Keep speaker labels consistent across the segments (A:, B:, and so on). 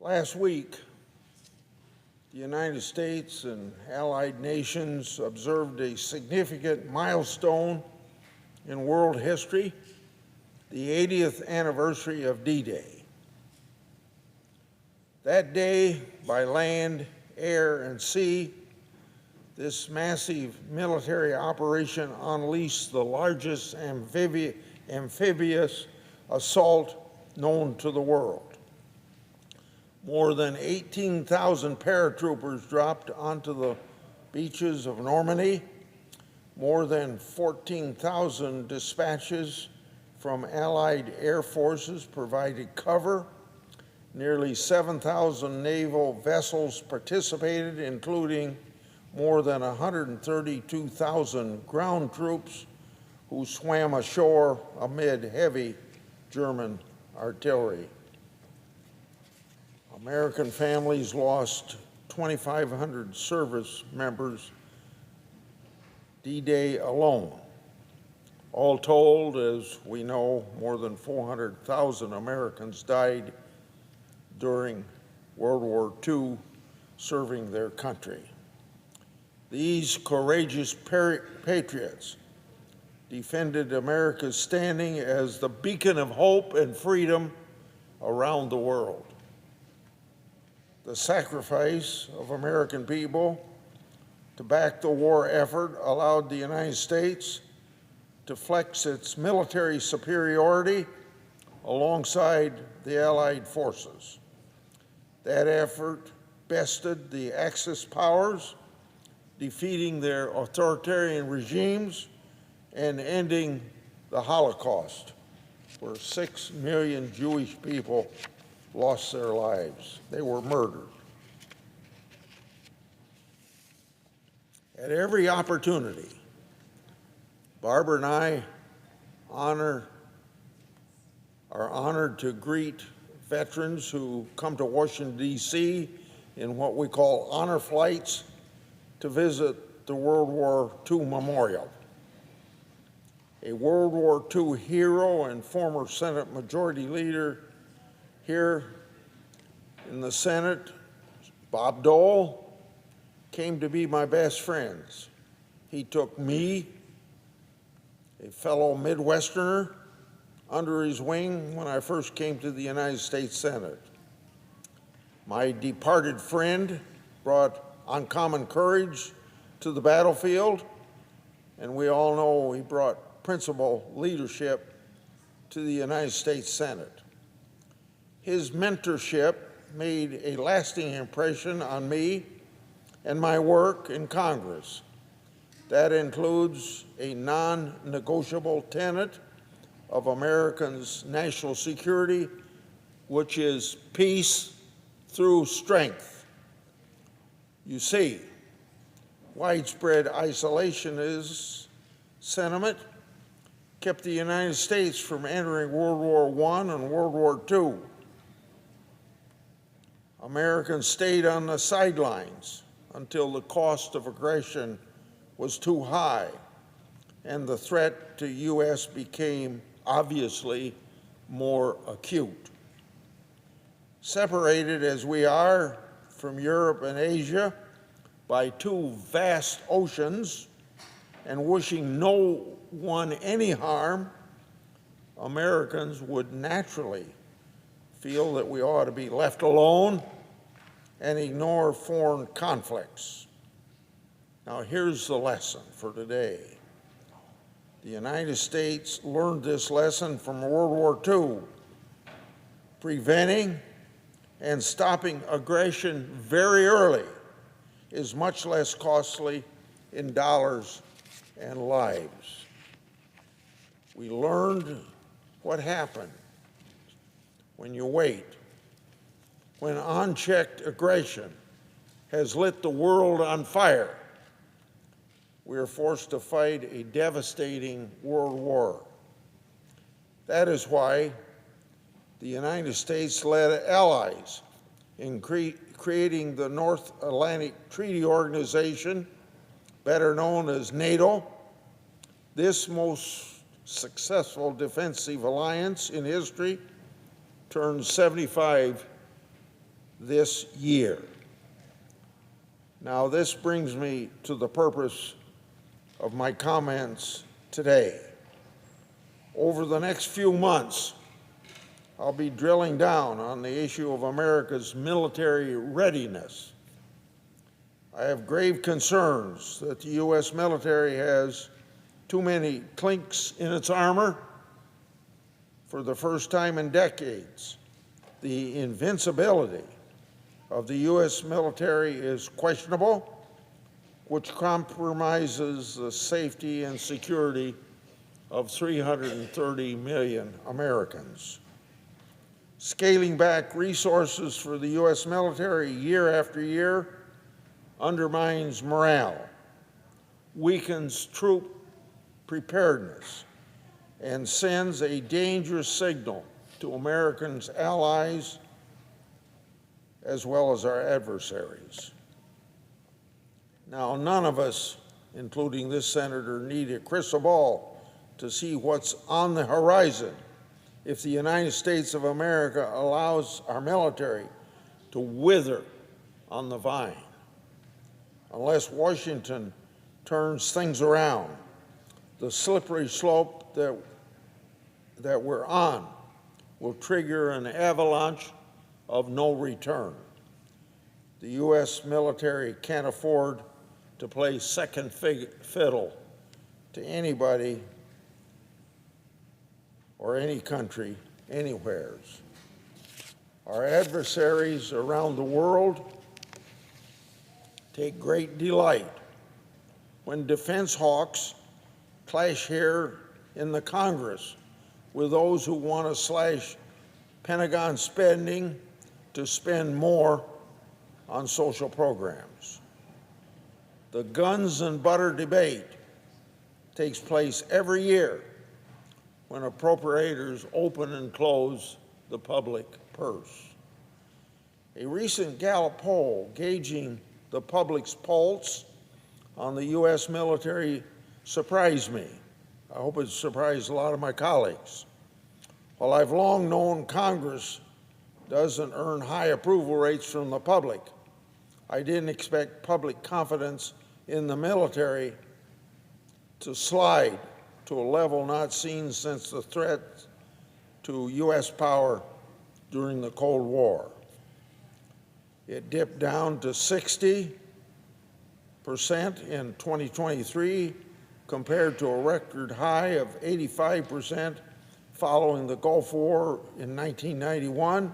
A: Last week, the United States and allied nations observed a significant milestone in world history, the 80th anniversary of D-Day. That day, by land, air, and sea, this massive military operation unleashed the largest amphibious assault known to the world. More than 18,000 paratroopers dropped onto the beaches of Normandy. More than 14,000 dispatches from Allied air forces provided cover. Nearly 7,000 naval vessels participated, including more than 132,000 ground troops who swam ashore amid heavy German artillery. American families lost 2,500 service members D-Day alone. All told, as we know, more than 400,000 Americans died during World War II serving their country. These courageous patriots defended America's standing as the beacon of hope and freedom around the world. The sacrifice of American people to back the war effort allowed the United States to flex its military superiority alongside the Allied forces. That effort bested the Axis powers, defeating their authoritarian regimes and ending the Holocaust, where 6 million Jewish people lost their lives. They were murdered. At every opportunity, Barbara and I are honored to greet veterans who come to Washington, D.C. in what we call honor flights to visit the World War II Memorial. A World War II hero and former Senate Majority Leader here in the Senate, Bob Dole, came to be my best friends. He took me, a fellow Midwesterner, under his wing when I first came to the United States Senate. My departed friend brought uncommon courage to the battlefield, and we all know he brought principled leadership to the United States Senate. His mentorship made a lasting impression on me and my work in Congress. That includes a non-negotiable tenet of Americans' national security, which is peace through strength. You see, widespread isolationist sentiment kept the United States from entering World War I and World War II. Americans stayed on the sidelines until the cost of aggression was too high and the threat to U.S. became obviously more acute. Separated as we are from Europe and Asia by two vast oceans and wishing no one any harm, Americans would naturally feel that we ought to be left alone and ignore foreign conflicts. Now, here's the lesson for today. The United States learned this lesson from World War II. Preventing and stopping aggression very early is much less costly in dollars and lives. We learned what happened when you wait, when unchecked aggression has lit the world on fire. We are forced to fight a devastating world war. That is why the United States led allies in creating the North Atlantic Treaty Organization, better known as NATO. This most successful defensive alliance in history turned 75 this year. Now, this brings me to the purpose of my comments today. Over the next few months, I'll be drilling down on the issue of America's military readiness. I have grave concerns that the U.S. military has too many clinks in its armor. For the first time in decades, the invincibility of the U.S. military is questionable, which compromises the safety and security of 330 million Americans. Scaling back resources for the U.S. military year after year undermines morale, weakens troop preparedness, and sends a dangerous signal to Americans' allies as well as our adversaries. Now, none of us, including this senator, need a crystal ball to see what's on the horizon if the United States of America allows our military to wither on the vine. Unless Washington turns things around, the slippery slope that we're on will trigger an avalanche of no return. The U.S. military can't afford to play second fiddle to anybody or any country, anywheres. Our adversaries around the world take great delight when defense hawks clash here in the Congress with those who want to slash Pentagon spending to spend more on social programs. The guns and butter debate takes place every year when appropriators open and close the public purse. A recent Gallup poll gauging the public's pulse on the U.S. military surprised me. I hope it surprised a lot of my colleagues. While I've long known Congress doesn't earn high approval rates from the public, I didn't expect public confidence in the military to slide to a level not seen since the threat to U.S. power during the Cold War. It dipped down to 60% in 2023 compared to a record high of 85% following the Gulf War in 1991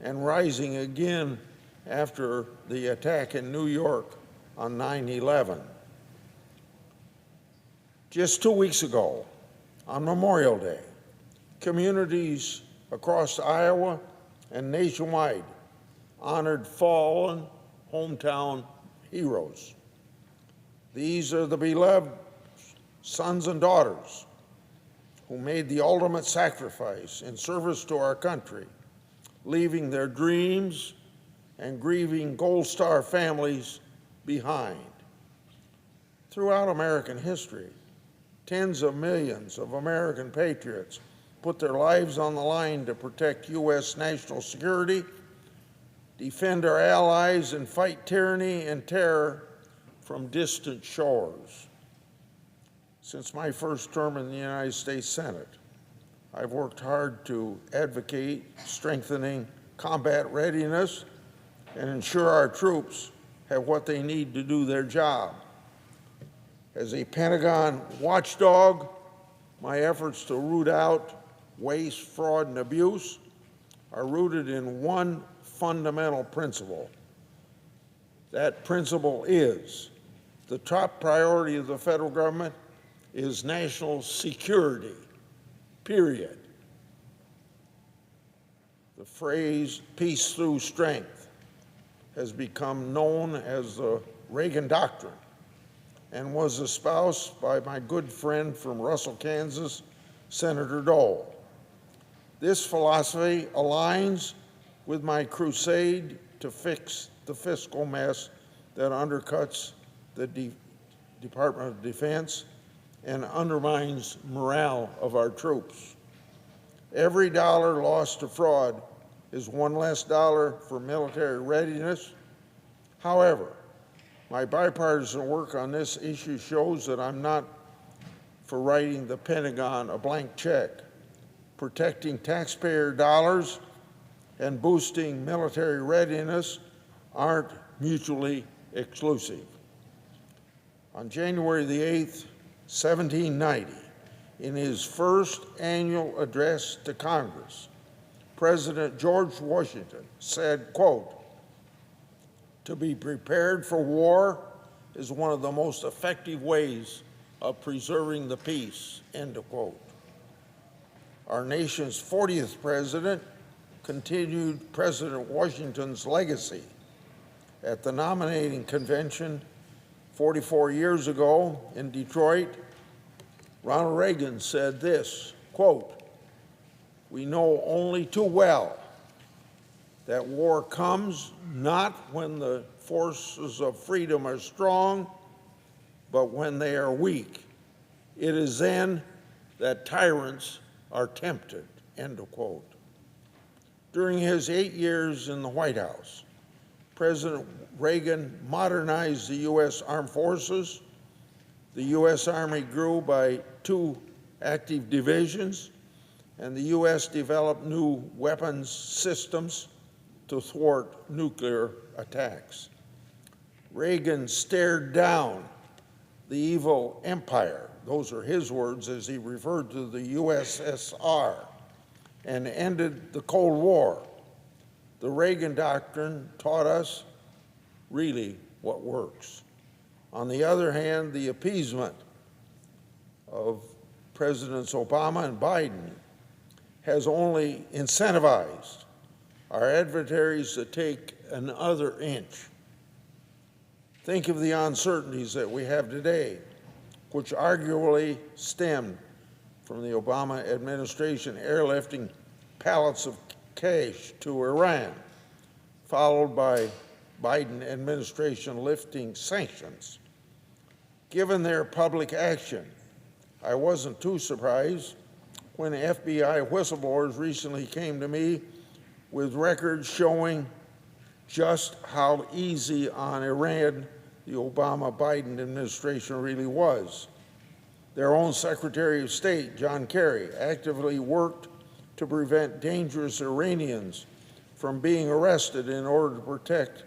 A: and rising again after the attack in New York on 9/11. Just 2 weeks ago, on Memorial Day, communities across Iowa and nationwide honored fallen hometown heroes. These are the beloved sons and daughters who made the ultimate sacrifice in service to our country, leaving their dreams and grieving Gold Star families behind. Throughout American history, tens of millions of American patriots put their lives on the line to protect U.S. national security, defend our allies, and fight tyranny and terror from distant shores. Since my first term in the United States Senate, I've worked hard to advocate strengthening combat readiness and ensure our troops have what they need to do their job. As a Pentagon watchdog, my efforts to root out waste, fraud, and abuse are rooted in one fundamental principle. That principle is the top priority of the federal government is national security, period. The phrase peace through strength has become known as the Reagan Doctrine and was espoused by my good friend from Russell, Kansas, Senator Dole. This philosophy aligns with my crusade to fix the fiscal mess that undercuts the Department of Defense and undermines morale of our troops. Every dollar lost to fraud is one less dollar for military readiness. However, my bipartisan work on this issue shows that I'm not for writing the Pentagon a blank check. Protecting taxpayer dollars and boosting military readiness aren't mutually exclusive. On January the 8th, 1790, in his first annual address to Congress, President George Washington said, quote, "To be prepared for war is one of the most effective ways of preserving the peace," end of quote. Our nation's 40th president continued President Washington's legacy. At the nominating convention 44 years ago in Detroit, Ronald Reagan said this, quote, "We know only too well that war comes not when the forces of freedom are strong, but when they are weak. It is then that tyrants are tempted," end of quote. During his 8 years in the White House, President Reagan modernized the U.S. Armed Forces. The U.S. Army grew by 2 active divisions, and the U.S. developed new weapons systems to thwart nuclear attacks. Reagan stared down the evil empire, those are his words as he referred to the USSR, and ended the Cold War. The Reagan Doctrine taught us really what works. On the other hand, the appeasement of Presidents Obama and Biden has only incentivized our adversaries to take another inch. Think of the uncertainties that we have today, which arguably stemmed from the Obama administration airlifting pallets of cash to Iran, followed by Biden administration lifting sanctions. Given their public action, I wasn't too surprised when FBI whistleblowers recently came to me with records showing just how easy on Iran the Obama-Biden administration really was. Their own Secretary of State, John Kerry, actively worked to prevent dangerous Iranians from being arrested in order to protect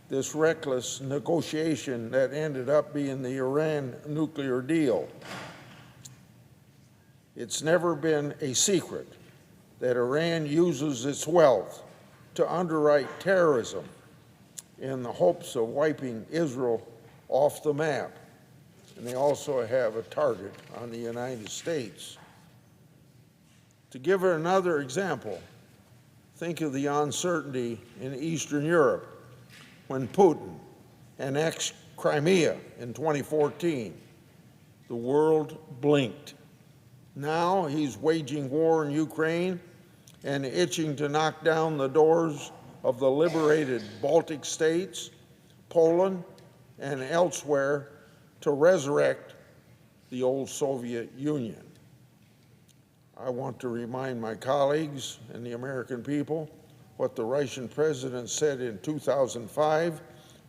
A: this reckless negotiation that ended up being the Iran nuclear deal. It's never been a secret that Iran uses its wealth to underwrite terrorism in the hopes of wiping Israel off the map. And they also have a target on the United States. To give another example, think of the uncertainty in Eastern Europe when Putin annexed Crimea in 2014. The world blinked. Now he's waging war in Ukraine and itching to knock down the doors of the liberated Baltic states, Poland, and elsewhere to resurrect the old Soviet Union. I want to remind my colleagues and the American people what the Russian president said in 2005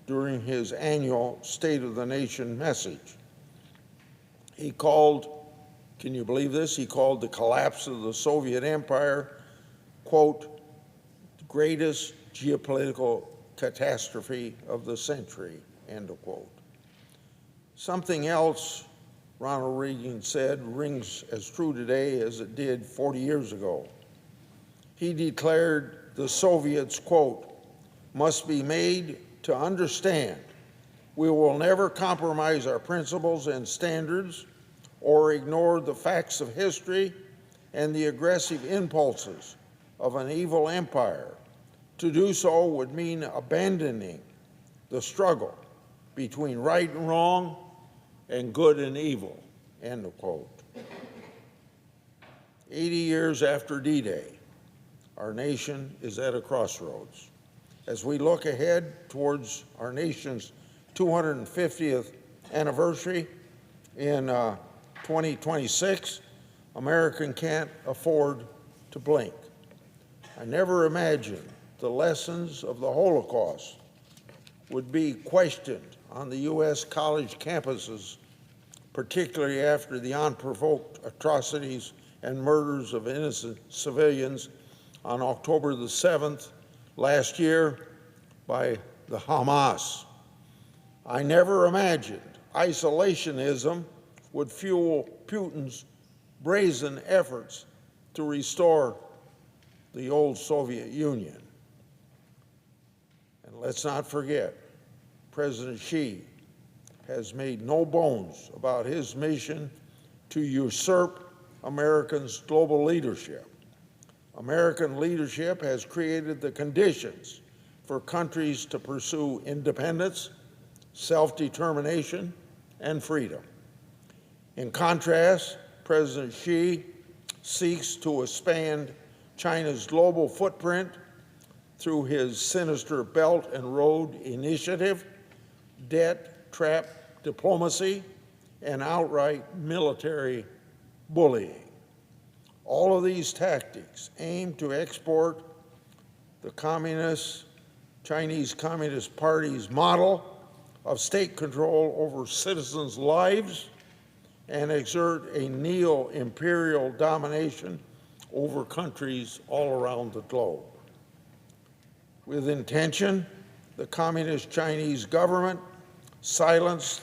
A: during his annual State of the Nation message. He called, can you believe this? He called the collapse of the Soviet Empire, quote, the greatest geopolitical catastrophe of the century, end of quote. Something else Ronald Reagan said rings as true today as it did 40 years ago. He declared the Soviets, quote, must be made to understand we will never compromise our principles and standards or ignore the facts of history and the aggressive impulses of an evil empire. To do so would mean abandoning the struggle between right and wrong and good and evil, end of quote. 80 years after D-Day, our nation is at a crossroads. As we look ahead towards our nation's 250th anniversary in 2026, America can't afford to blink. I never imagined the lessons of the Holocaust would be questioned on the U.S. college campuses, particularly after the unprovoked atrocities and murders of innocent civilians on October the 7th last year by the Hamas. I never imagined isolationism would fuel Putin's brazen efforts to restore the old Soviet Union. And let's not forget, President Xi has made no bones about his mission to usurp Americans' global leadership. American leadership has created the conditions for countries to pursue independence, self-determination, and freedom. In contrast, President Xi seeks to expand China's global footprint through his sinister Belt and Road Initiative, debt trap diplomacy, and outright military bullying. All of these tactics aim to export the Chinese Communist Party's model of state control over citizens' lives and exert a neo-imperial domination over countries all around the globe. With intention, the Communist Chinese government silenced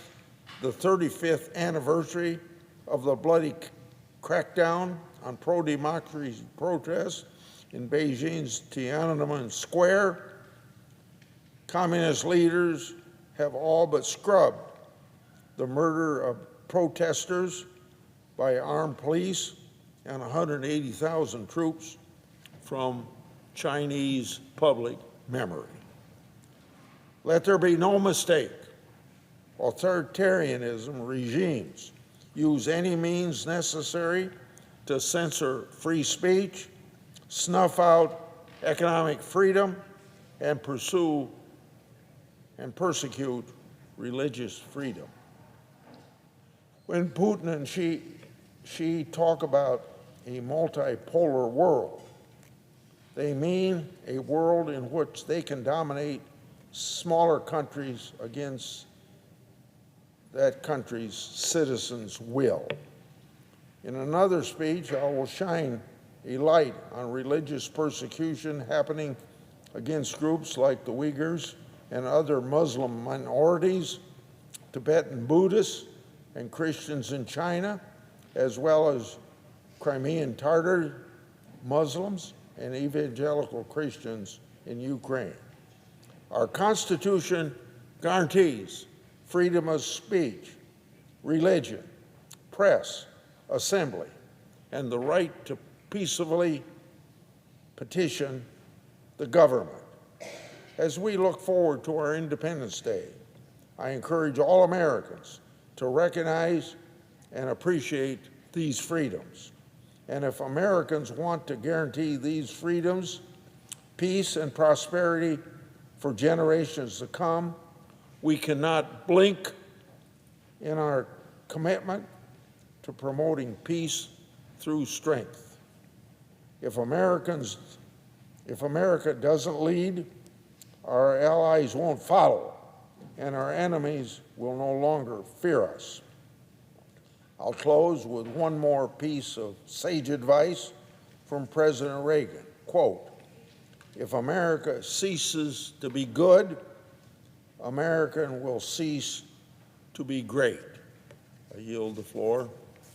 A: the 35th anniversary of the bloody crackdown on pro-democracy protests in Beijing's Tiananmen Square. Communist leaders have all but scrubbed the murder of protesters by armed police and 180,000 troops from Chinese public memory. Let there be no mistake, authoritarianism regimes use any means necessary to censor free speech, snuff out economic freedom, and pursue and persecute religious freedom. When Putin and Xi talk about a multipolar world, they mean a world in which they can dominate smaller countries against that country's citizens' will. In another speech, I will shine a light on religious persecution happening against groups like the Uyghurs and other Muslim minorities, Tibetan Buddhists, and Christians in China, as well as Crimean Tatar Muslims and evangelical Christians in Ukraine. Our Constitution guarantees freedom of speech, religion, press, assembly, and the right to peacefully petition the government. As we look forward to our Independence Day, I encourage all Americans to recognize and appreciate these freedoms. And if Americans want to guarantee these freedoms, peace and prosperity for generations to come, we cannot blink in our commitment to promoting peace through strength. If America doesn't lead, our allies won't follow, and our enemies will no longer fear us. I'll close with one more piece of sage advice from President Reagan. Quote, "If America ceases to be good, America will cease to be great." I yield the floor.